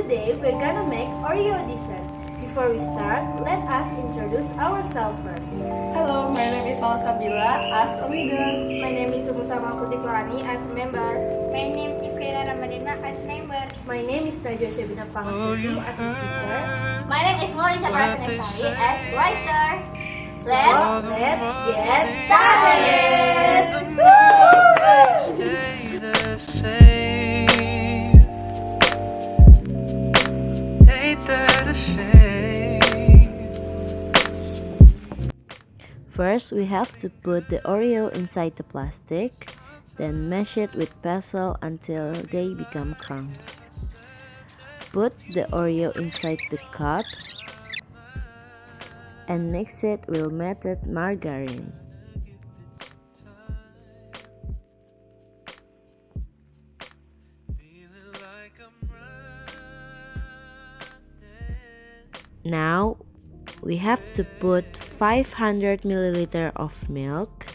Today we're gonna make Oreo dessert. Before we start, let us introduce ourselves first. Hello, my name is Salsabila as a leader. My name is Sukusama Putih Korani as a member. My name is Kayla Ramadina as member. My name is Najwa Syabina Pangastuti as a speaker. My name is Morisha Pravanesari as writer. Let's get started! Stay the same. Ain't that a shame? First, we have to put the Oreo inside the plastic, then mash it with pestle until they become crumbs. Put the Oreo inside the cup and mix it with melted margarine. Now, we have to put 500 ml of milk,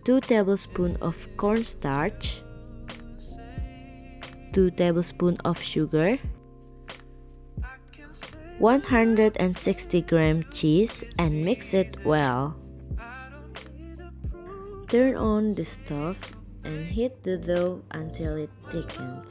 2 tablespoons of cornstarch, 2 tablespoons of sugar, 160 gram cheese, and mix it well. Turn on the stove and heat the dough until it thickens.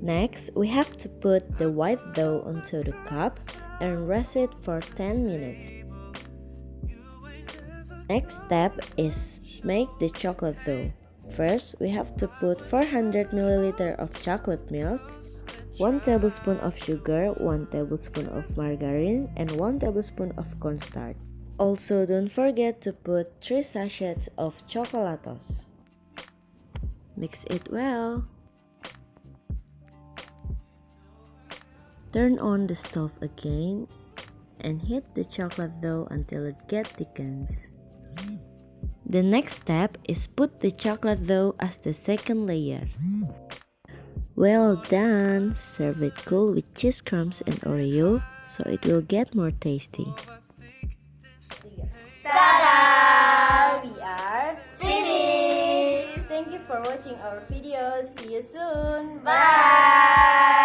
Next, we have to put the white dough onto the cup and rest it for 10 minutes. Next step is make the chocolate dough. First, we have to put 400 ml of chocolate milk, 1 tablespoon of sugar, 1 tablespoon of margarine, and 1 tablespoon of cornstarch. Also, don't forget to put 3 sachets of chocolatos. Mix it well. Turn on the stove again and heat the chocolate dough until it gets thickened. The next step is put the chocolate dough as the second layer. Well done! Serve it cool with cheese crumbs and Oreo so it will get more tasty. Ta-da! We are finished! Thank you for watching our video. See you soon. Bye!